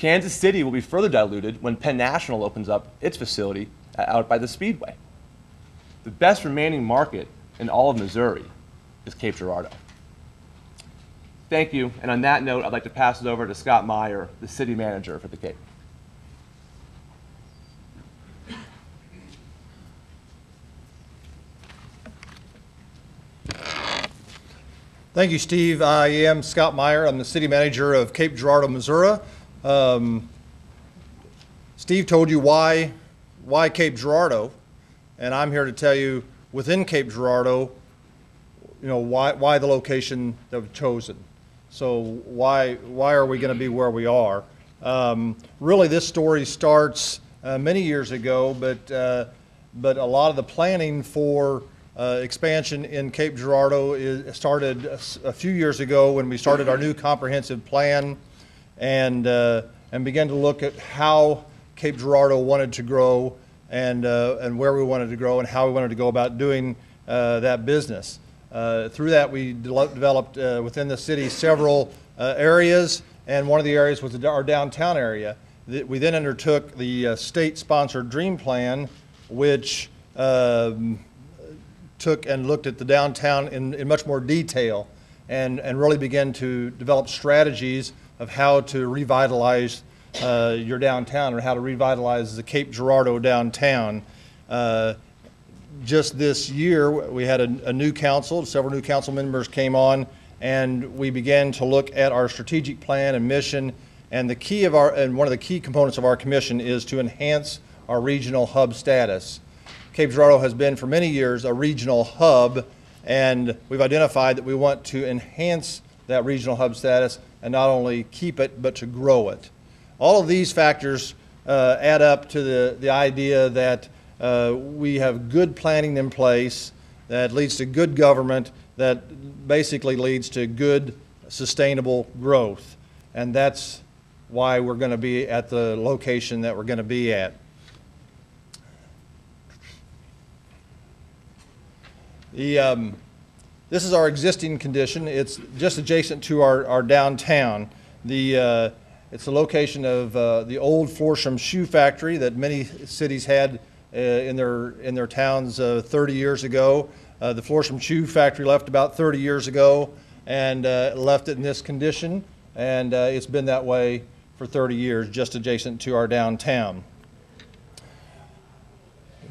Kansas City will be further diluted when Penn National opens up its facility out by the Speedway. The best remaining market in all of Missouri is Cape Girardeau. Thank you, and on that note, I'd like to pass it over to Scott Meyer, the city manager for the Cape. Thank you, Steve. I am Scott Meyer. I'm the city manager of Cape Girardeau, Missouri. Steve told you why Cape Girardeau, and I'm here to tell you within Cape Girardeau, why the location that we've chosen. So why are we going to be where we are? Really, this story starts many years ago, but a lot of the planning for expansion in Cape Girardeau started a few years ago when we started our new comprehensive plan and began to look at how Cape Girardeau wanted to grow and where we wanted to grow and how we wanted to go about doing that business. Through that, we developed within the city several areas, and one of the areas was our downtown area. We then undertook the state-sponsored Dream Plan, which took and looked at the downtown in much more detail and really began to develop strategies of how to revitalize your downtown or how to revitalize the Cape Girardeau downtown. Just this year, we had a new council, several new council members came on, and we began to look at our strategic plan and mission, and one of the key components of our commission is to enhance our regional hub status. Cape Girardeau has been for many years a regional hub, and we've identified that we want to enhance that regional hub status and not only keep it, but to grow it. All of these factors add up to the idea that we have good planning in place that leads to good government that basically leads to good sustainable growth. And that's why we're going to be at the location that we're going to be at. This is our existing condition. It's just adjacent to our downtown. It's the location of the old Florsham Shoe Factory that many cities had in their towns 30 years ago. The Florsham Shoe Factory left about 30 years ago and left it in this condition, and it's been that way for 30 years, just adjacent to our downtown.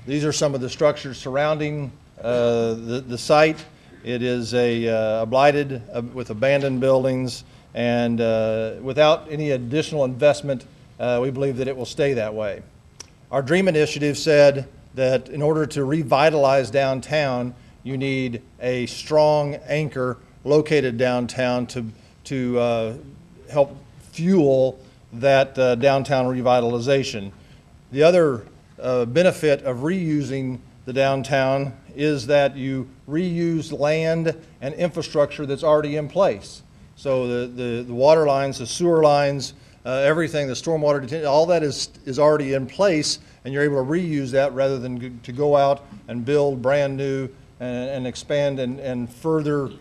These are some of the structures surrounding the site. It is a blighted with abandoned buildings, and without any additional investment, we believe that it will stay that way. Our DREAM initiative said that in order to revitalize downtown, you need a strong anchor located downtown to help fuel that downtown revitalization. The other benefit of reusing the downtown is that you reuse land and infrastructure that's already in place. So the water lines, the sewer lines, everything, the stormwater detention, all that is already in place, and you're able to reuse that rather than to go out and build brand new and expand and further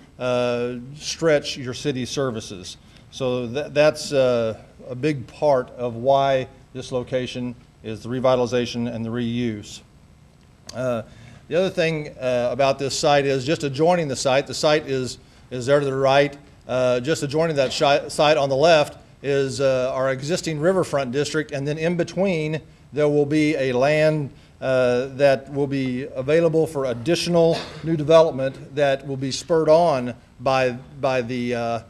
stretch your city services. So that's a big part of why this location is the revitalization and the reuse. The other thing about this site is just adjoining the site is there to the right. Just adjoining that site on the left is our existing riverfront district, and then in between there will be a land that will be available for additional new development that will be spurred on by the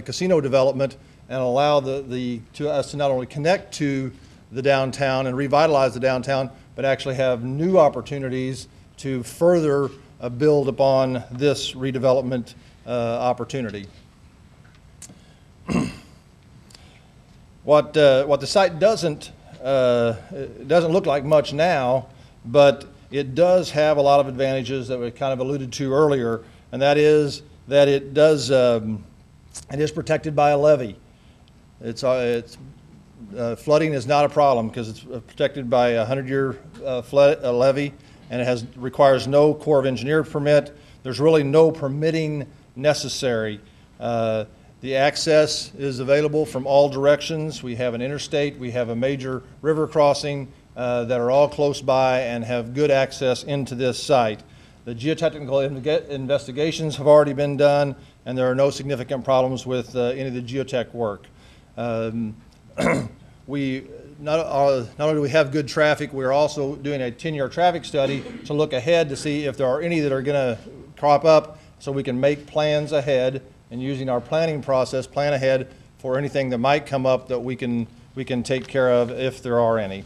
casino development and allow us to not only connect to the downtown and revitalize the downtown, but actually have new opportunities to further build upon this redevelopment opportunity. What the site doesn't look like much now, but it does have a lot of advantages that we kind of alluded to earlier, and that is that it is protected by a levee. Flooding is not a problem because it's protected by a 100-year levee, and it requires no Corps of Engineers permit. There's really no permitting necessary. The access is available from all directions. We have an interstate, we have a major river crossing that are all close by and have good access into this site. The geotechnical investigations have already been done, and there are no significant problems with any of the geotech work. We not only do we have good traffic, we are also doing a 10-year traffic study to look ahead to see if there are any that are going to crop up, so we can make plans ahead, and using our planning process, plan ahead for anything that might come up that we can take care of if there are any.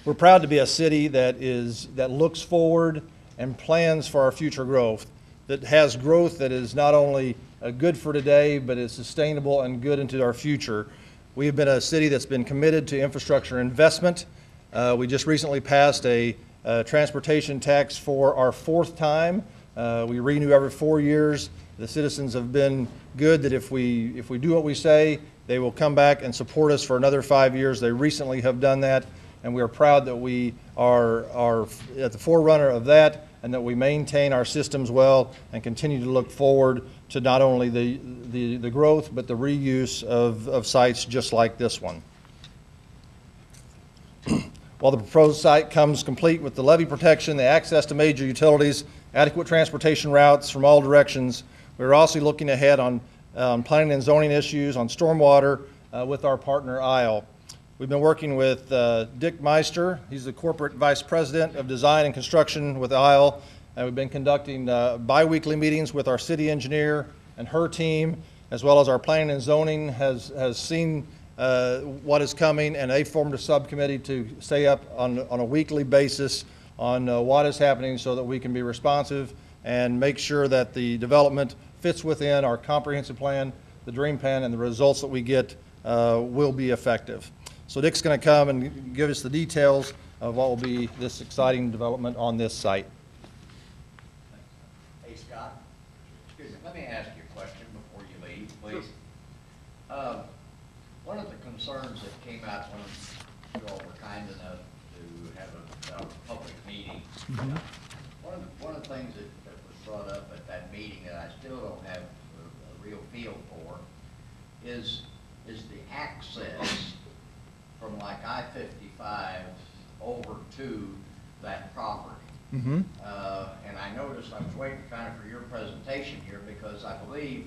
We're proud to be a city that looks forward and plans for our future growth, that has growth that is not only good for today, but is sustainable and good into our future. We have been a city that's been committed to infrastructure investment. We just recently passed a transportation tax for our 4th time. We renew every 4 years. The citizens have been good that if we do what we say, they will come back and support us for another 5 years. They recently have done that, and we are proud that we are at the forerunner of that, and that we maintain our systems well and continue to look forward to not only the growth, but the reuse of sites just like this one. While the proposed site comes complete with the levee protection, the access to major utilities, adequate transportation routes from all directions, we're also looking ahead on planning and zoning issues, on stormwater with our partner ISLE. We've been working with Dick Meister. He's the Corporate Vice President of Design and Construction with ISLE, and we've been conducting bi-weekly meetings with our city engineer and her team, as well as our planning and zoning has seen what is coming, and they formed a subcommittee to stay up on a weekly basis on what is happening so that we can be responsive and make sure that the development fits within our comprehensive plan, the dream plan, and the results that we get will be effective. So Dick's going to come and give us the details of what will be this exciting development on this site. Hey, Scott. Excuse me. Let me ask you a question before you leave, please. One of the concerns that came out when you all were kind enough to have a public meeting, one of the things that was brought up at that meeting that I still don't have a real feel for is the access from like I-55 over to that property. And I noticed, I was waiting kind of for your presentation here because I believe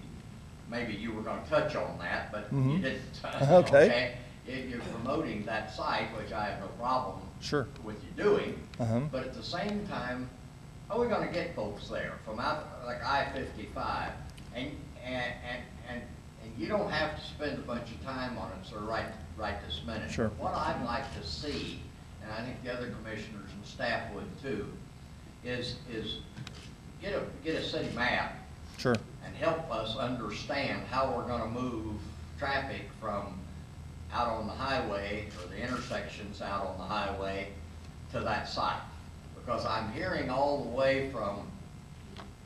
maybe you were going to touch on that, but you didn't. Okay. You're promoting that site, which I have no problem with you doing, but at the same time, how are we going to get folks there from out like I-55? And you don't have to spend a bunch of time on it, sir, right this minute. Sure. What I'd like to see, and I think the other commissioners and staff would too, is get a city map. Sure. And help us understand how we're going to move traffic from out on the highway or the intersections out on the highway to that site. Because I'm hearing all the way from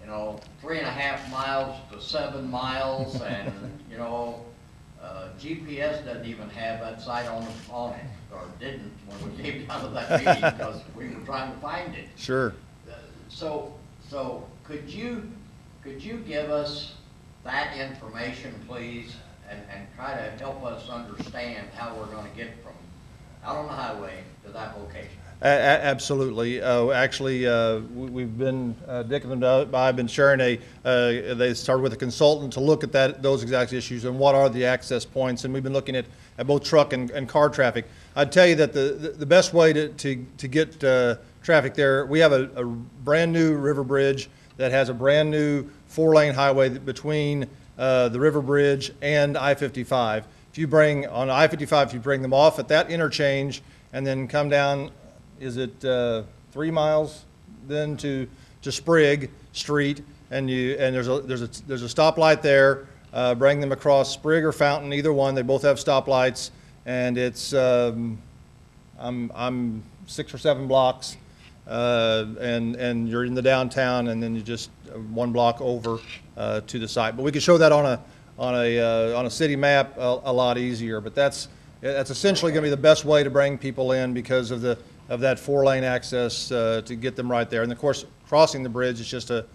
3.5 miles to 7 miles, and GPS doesn't even have that site on it, or didn't when we came down to that meeting because we were trying to find it. Sure. So could you give us that information, please, and try to help us understand how we're going to get from out on the highway to that location? Absolutely. Actually, we've been, Dick and I have been sharing they started with a consultant to look at those exact issues and what are the access points, and we've been looking at both truck and car traffic. I'd tell you that the best way to get traffic there, we have a brand new river bridge that has a brand new 4-lane highway between the river bridge and I-55. If you bring, on I-55, if you bring them off at that interchange and then come down, is it 3 miles then to Sprigg Street, and there's a stoplight there. Bring them across Sprigg or Fountain, either one. They both have stoplights, and it's I'm 6 or 7 blocks, and you're in the downtown, and then you just 1 block over to the site. But we could show that on a city map a lot easier. But that's essentially going to be the best way to bring people in because of that 4-lane access to get them right there. And of course, crossing the bridge is just a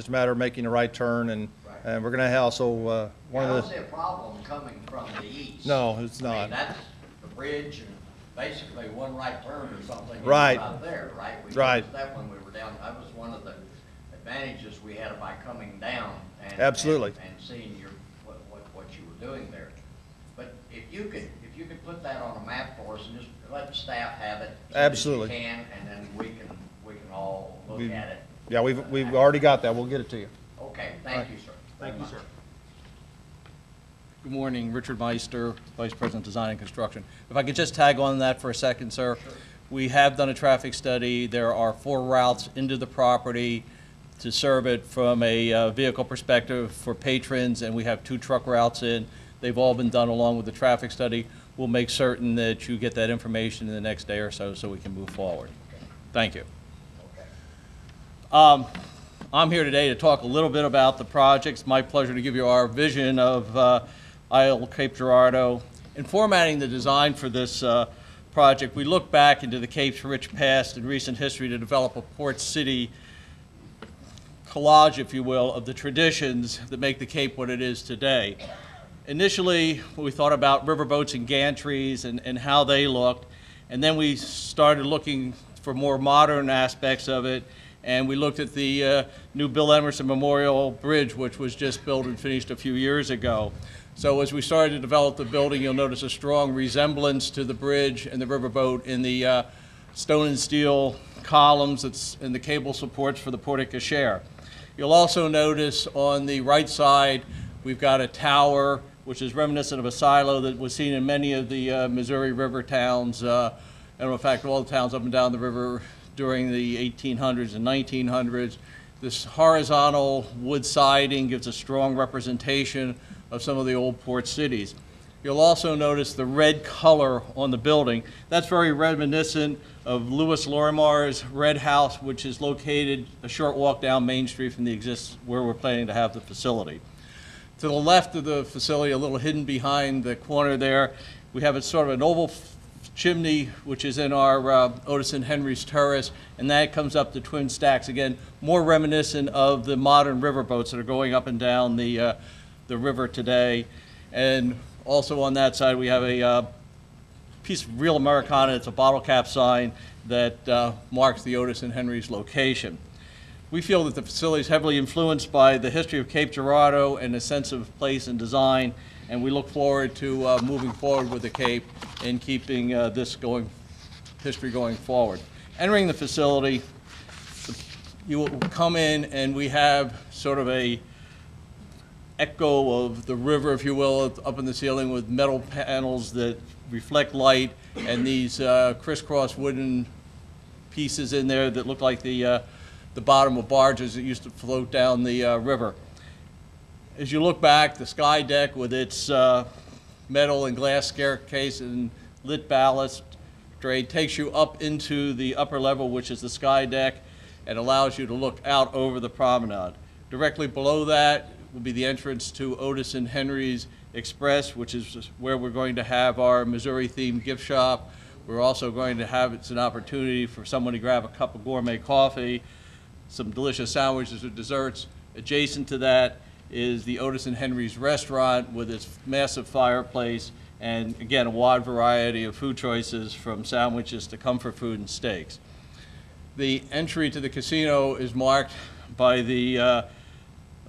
matter of making a right turn and And we're going to also, one I of don't the, see a problem coming from the east. no, it's I mean, not. that's the bridge and basically one right turn or something. Right. Out there, right? We Right. noticed that when we were down, that was one of the advantages we had by coming down and. Absolutely. And seeing your, what you were doing there. But if you could put that on a map for us and just let the staff have it. so that you Absolutely. can, and then we can all look We- at it. Yeah, we've already got that. We'll get it to you. Okay, thank you, sir. Thank you, sir. Good morning, Richard Meister, Vice President Design and Construction. If I could just tag on that for a second, sir. We have done a traffic study. There are 4 routes into the property to serve it from a vehicle perspective for patrons, and we have 2 truck routes in. They've all been done along with the traffic study. We'll make certain that you get that information in the next day or so we can move forward. Thank you. I'm here today to talk a little bit about the project. It's my pleasure to give you our vision of Isle Cape Girardeau. In formatting the design for this project, we look back into the Cape's rich past and recent history to develop a port city collage, if you will, of the traditions that make the Cape what it is today. Initially, we thought about riverboats and gantries and how they looked, and then we started looking for more modern aspects of it, and we looked at the new Bill Emerson Memorial Bridge, which was just built and finished a few years ago. So as we started to develop the building, you'll notice a strong resemblance to the bridge and the riverboat in the stone and steel columns and the cable supports for the porte-cochere. You'll also notice on the right side, we've got a tower, which is reminiscent of a silo that was seen in many of the Missouri River towns, and in fact, all the towns up and down the river during the 1800s and 1900s. This horizontal wood siding gives a strong representation of some of the old port cities. You'll also notice the red color on the building. That's very reminiscent of Louis Lorimer's Red House, which is located a short walk down Main Street from where we're planning to have the facility. To the left of the facility, a little hidden behind the corner there, we have a sort of an oval chimney, which is in our Otis and Henry's Terrace, and that comes up to twin stacks. Again, more reminiscent of the modern riverboats that are going up and down the river today. And also on that side, we have a piece of real Americana. It's a bottle cap sign that marks the Otis and Henry's location. We feel that the facility is heavily influenced by the history of Cape Girardeau and a sense of place and design, and we look forward to moving forward with the Cape and keeping this history going forward. Entering the facility, you will come in and we have sort of a echo of the river, if you will, up in the ceiling with metal panels that reflect light and these crisscross wooden pieces in there that look like the bottom of barges that used to float down the river. As you look back, the sky deck with its metal and glass staircase and lit balustrade takes you up into the upper level, which is the sky deck, and allows you to look out over the promenade. Directly below that will be the entrance to Otis and Henry's Express, which is where we're going to have our Missouri-themed gift shop. We're also going to have, it's an opportunity for someone to grab a cup of gourmet coffee, some delicious sandwiches or desserts. Adjacent to that is the Otis and Henry's restaurant with its massive fireplace and, again, a wide variety of food choices from sandwiches to comfort food and steaks. The entry to the casino is marked by the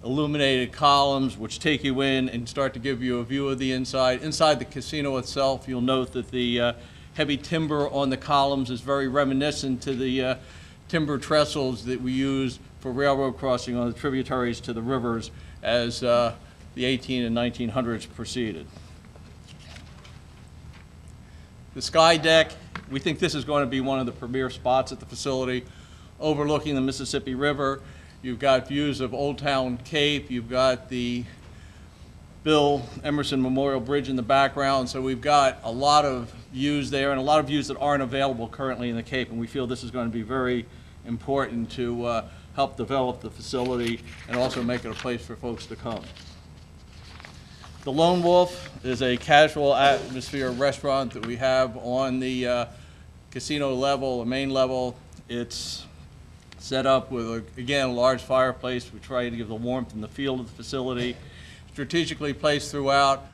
illuminated columns which take you in and start to give you a view of the inside. Inside the casino itself, you'll note that the heavy timber on the columns is very reminiscent to the timber trestles that we use for railroad crossing on the tributaries to the rivers as the 18 and 1900s proceeded. The sky deck, we think this is going to be one of the premier spots at the facility, overlooking the Mississippi River. You've got views of Old Town Cape. You've got the Bill Emerson Memorial Bridge in the background. So we've got a lot of views there and a lot of views that aren't available currently in the Cape. And we feel this is going to be very important to help develop the facility and also make it a place for folks to come. The Lone Wolf is a casual atmosphere restaurant that we have on the casino level, the main level. It's set up with, again, a large fireplace. We try to give the warmth and the feel of the facility. Strategically placed throughout.